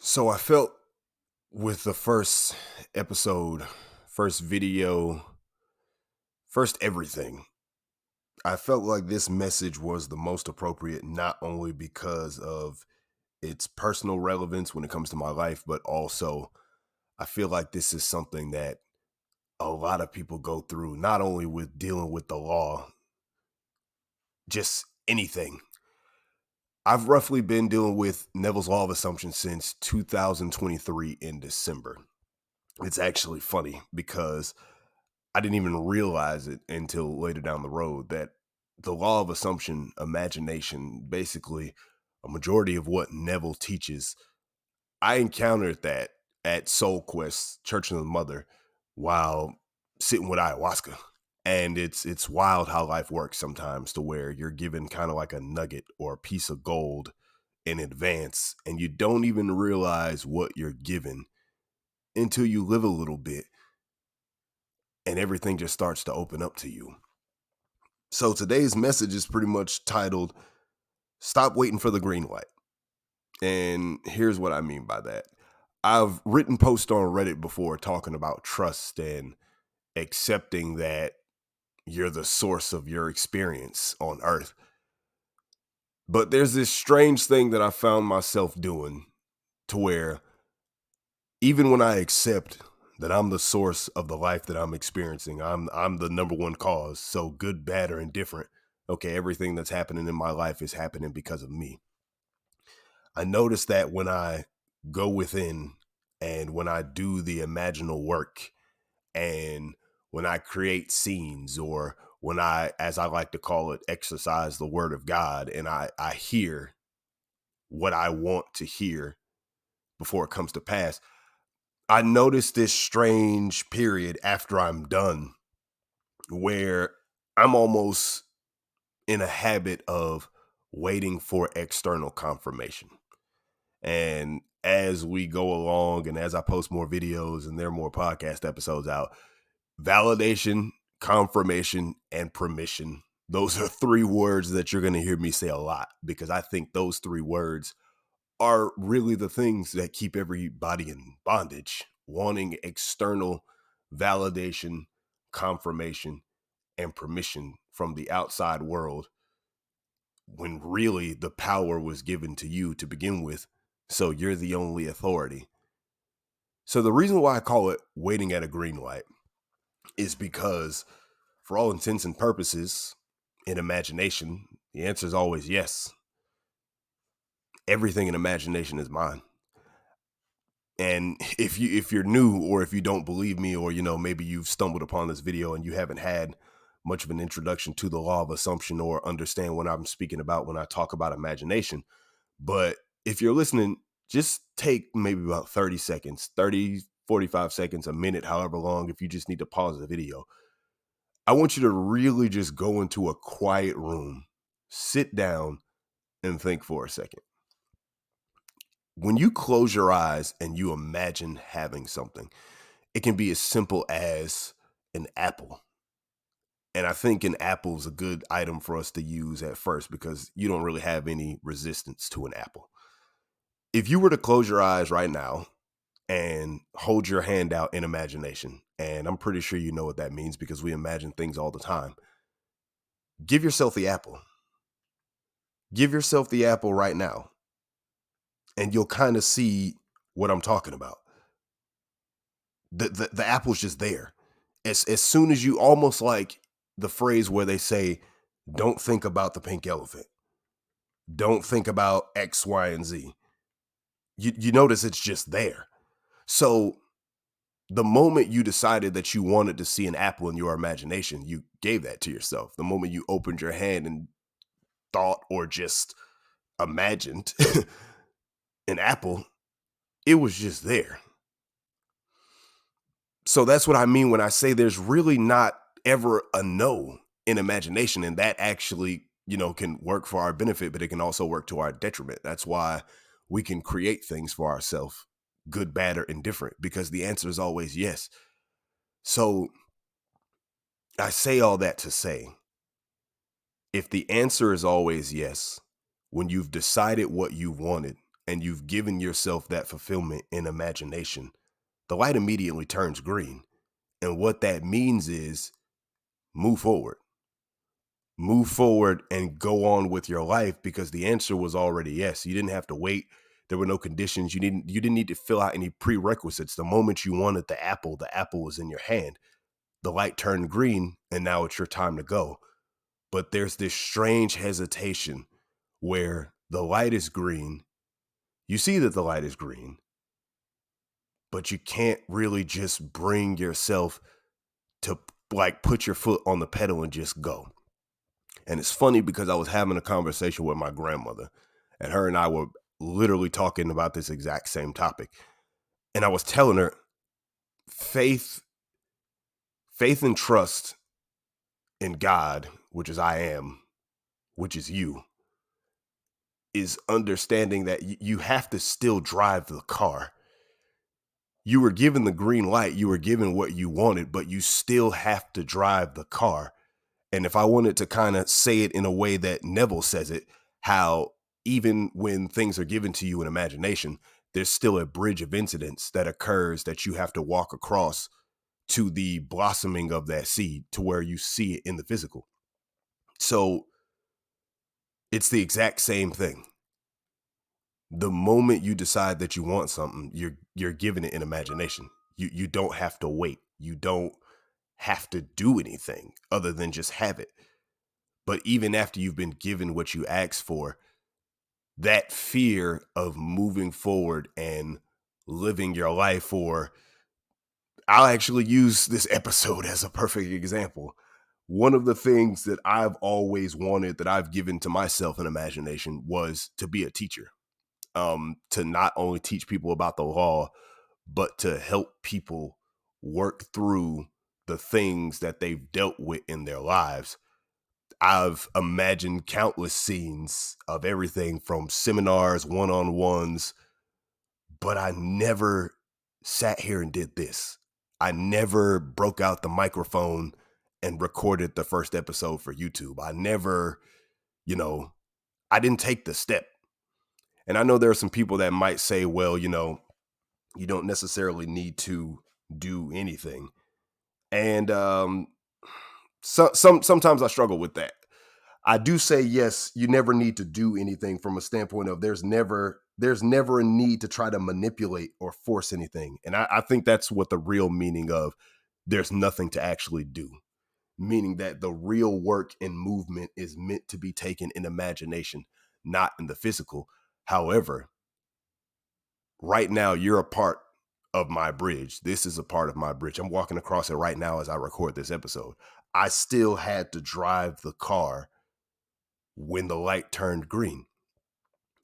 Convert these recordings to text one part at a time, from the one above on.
So I felt with the first episode, first video, first everything, I felt like this message was the most appropriate, not only because of its personal relevance when it comes to my life, but also I feel like this is something that a lot of people go through, not only with dealing with the law, just anything. I've roughly been dealing with Neville's Law of Assumption since 2023 in December. It's actually funny because I didn't even realize it until later down the road that the law of assumption, imagination, basically a majority of what Neville teaches, I encountered that at Soul Quest, Church of the Mother, while sitting with ayahuasca. And it's wild how life works sometimes to where you're given kind of like a nugget or a piece of gold in advance, and you don't even realize what you're given until you live a little bit and everything just starts to open up to you. So today's message is pretty much titled Stop Waiting for the Green Light. And here's what I mean by that. I've written posts on Reddit before talking about trust and accepting that you're the source of your experience on earth. But there's this strange thing that I found myself doing to where even when I accept that I'm the source of the life that I'm experiencing, I'm the number one cause. So good, bad, or indifferent. Okay, everything that's happening in my life is happening because of me. I notice that when I go within and when I do the imaginal work and when I create scenes or when I, as I like to call it, exercise the word of God and I hear what I want to hear before it comes to pass, I notice this strange period after I'm done where I'm almost in a habit of waiting for external confirmation. And as we go along and as I post more videos and there are more podcast episodes out, validation, confirmation, and permission. Those are three words that you're going to hear me say a lot because I think those three words are really the things that keep everybody in bondage, wanting external validation, confirmation, and permission from the outside world when really the power was given to you to begin with. So you're the only authority. So the reason why I call it waiting at a green light is because for all intents and purposes, in imagination, the answer is always yes. Everything in imagination is mine. And if you're new or if you don't believe me or maybe you've stumbled upon this video and you haven't had much of an introduction to the law of assumption or understand what I'm speaking about when I talk about imagination, but if you're listening, just take maybe about 30 seconds, 30, 45 seconds, a minute, however long, if you just need to pause the video. I want you to really just go into a quiet room, sit down, and think for a second. When you close your eyes and you imagine having something, it can be as simple as an apple. And I think an apple is a good item for us to use at first because you don't really have any resistance to an apple. If you were to close your eyes right now and hold your hand out in imagination, and I'm pretty sure you know what that means because we imagine things all the time, give yourself the apple. Give yourself the apple right now, and you'll kind of see what I'm talking about. The apple's just there. As soon as you almost like the phrase where they say, don't think about the pink elephant. Don't think about X, Y, and Z. You notice it's just there. So the moment you decided that you wanted to see an apple in your imagination, you gave that to yourself. The moment you opened your hand and thought or just imagined an apple, it was just there. So that's what I mean when I say there's really not ever a no in imagination. And that actually, can work for our benefit, but it can also work to our detriment. That's why we can create things for ourselves, good, bad, or indifferent, because the answer is always yes. So I say all that to say, if the answer is always yes, when you've decided what you wanted, and you've given yourself that fulfillment in imagination, the light immediately turns green. And what that means is move forward. Move forward and go on with your life, because the answer was already yes. You didn't have to wait. There were no conditions. You didn't need to fill out any prerequisites. The moment you wanted the apple was in your hand. The light turned green, and now it's your time to go. But there's this strange hesitation where the light is green. You see that the light is green, but you can't really just bring yourself to like put your foot on the pedal and just go. And it's funny because I was having a conversation with my grandmother, and her and I were literally talking about this exact same topic. And I was telling her faith and trust in God, which is I am, which is you, is understanding that you have to still drive the car. You were given the green light, you were given what you wanted, but you still have to drive the car. And if I wanted to kind of say it in a way that Neville says it, how even when things are given to you in imagination, there's still a bridge of incidents that occurs that you have to walk across to the blossoming of that seed to where you see it in the physical. So it's the exact same thing. The moment you decide that you want something, you're given it in imagination. You don't have to wait. You don't have to do anything other than just have it. But even after you've been given what you asked for, that fear of moving forward and living your life, or I'll actually use this episode as a perfect example. One of the things that I've always wanted, that I've given to myself in imagination, was to be a teacher. To not only teach people about the law, but to help people work through the things that they've dealt with in their lives. I've imagined countless scenes of everything from seminars, one-on-ones, but I never sat here and did this. I never broke out the microphone and recorded the first episode for YouTube. I never, I didn't take the step. And I know there are some people that might say, well, you don't necessarily need to do anything. And sometimes I struggle with that. I do say, yes, you never need to do anything from a standpoint of there's never a need to try to manipulate or force anything. And I think that's what the real meaning of there's nothing to actually do, meaning that the real work and movement is meant to be taken in imagination, not in the physical. However, right now you're a part of my bridge. This is a part of my bridge. I'm walking across it right now as I record this episode. I still had to drive the car when the light turned green.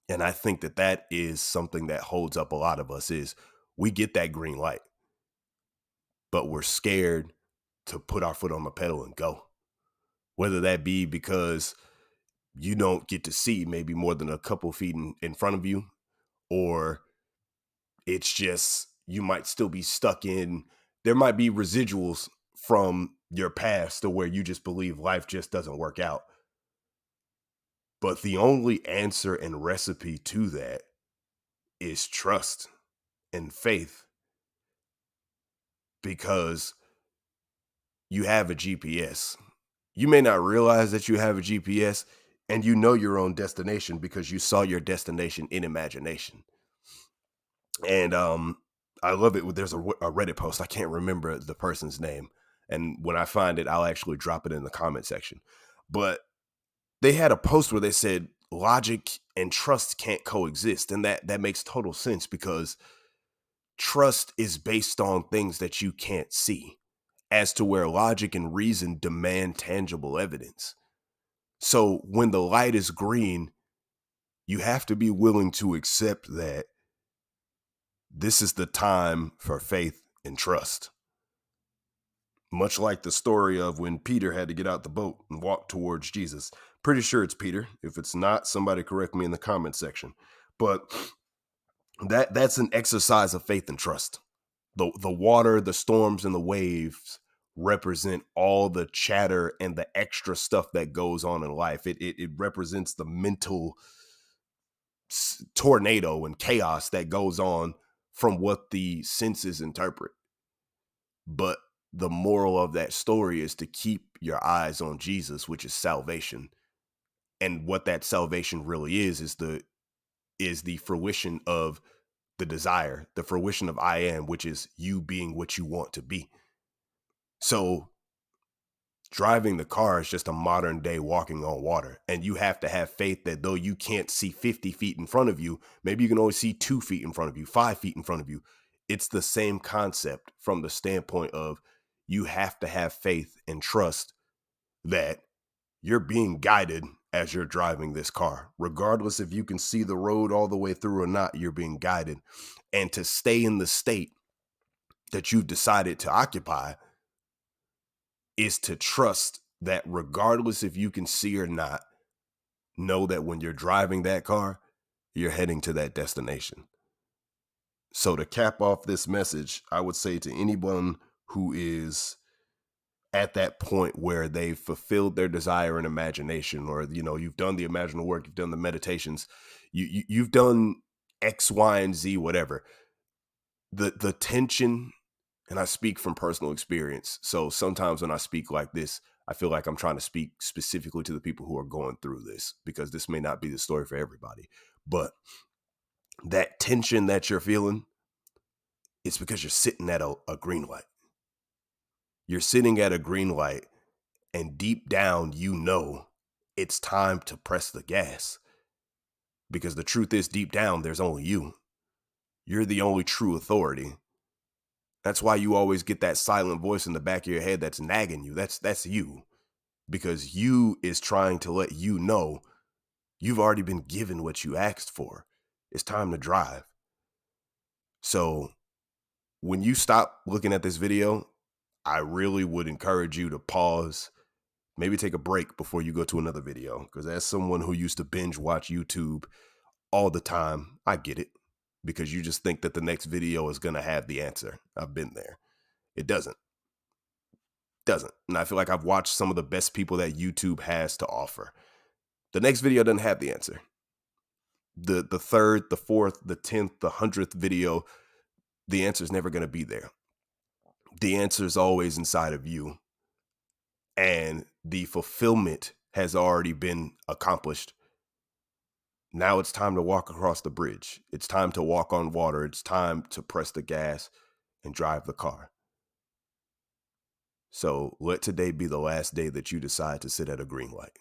And I think that is something that holds up a lot of us, is we get that green light, but we're scared to put our foot on the pedal and go. Whether that be because you don't get to see maybe more than a couple feet in front of you, or it's just you might still be stuck in, there might be residuals from your past to where you just believe life just doesn't work out. But the only answer and recipe to that is trust and faith, because you have a GPS. You may not realize that you have a GPS, and you know your own destination because you saw your destination in imagination. And I love it. There's a Reddit post. I can't remember the person's name. And when I find it, I'll actually drop it in the comment section. But they had a post where they said logic and trust can't coexist. And that makes total sense, because trust is based on things that you can't see, as to where logic and reason demand tangible evidence. So when the light is green, you have to be willing to accept that this is the time for faith and trust. Much like the story of when Peter had to get out the boat and walk towards Jesus. Pretty sure it's Peter. If it's not, somebody correct me in the comment section. But that's an exercise of faith and trust. The water, the storms, and the waves represent all the chatter and the extra stuff that goes on in life. It represents the mental tornado and chaos that goes on from what the senses interpret. But the moral of that story is to keep your eyes on Jesus, which is salvation. And what that salvation really is the fruition of the desire, the fruition of I am, which is you being what you want to be. So driving the car is just a modern day walking on water. And you have to have faith that though you can't see 50 feet in front of you, maybe you can only see 2 feet in front of you, 5 feet in front of you. It's the same concept from the standpoint of you have to have faith and trust that you're being guided as you're driving this car. Regardless if you can see the road all the way through or not, you're being guided. And to stay in the state that you've decided to occupy is to trust that regardless if you can see or not, know that when you're driving that car, you're heading to that destination. So to cap off this message, I would say to anyone who is at that point where they've fulfilled their desire and imagination, or, you know, you've done the imaginal work, you've done the meditations, you've done X, Y, and Z, whatever. The tension, and I speak from personal experience. So sometimes when I speak like this, I feel like I'm trying to speak specifically to the people who are going through this, because this may not be the story for everybody. But that tension that you're feeling, it's because you're sitting at a green light. You're sitting at a green light, and deep down, you know it's time to press the gas. Because the truth is, deep down, there's only you. You're the only true authority. That's why you always get that silent voice in the back of your head that's nagging you. That's you. Because you is trying to let you know you've already been given what you asked for. It's time to drive. So when you stop looking at this video, I really would encourage you to pause, maybe take a break before you go to another video. Because as someone who used to binge watch YouTube all the time, I get it. Because you just think that the next video is going to have the answer. I've been there. It doesn't. And I feel like I've watched some of the best people that YouTube has to offer. The next video doesn't have the answer. The third, the fourth, the 10th, the 100th video, the answer is never going to be there. The answer is always inside of you. And the fulfillment has already been accomplished. Now it's time to walk across the bridge. It's time to walk on water. It's time to press the gas and drive the car. So let today be the last day that you decide to sit at a green light.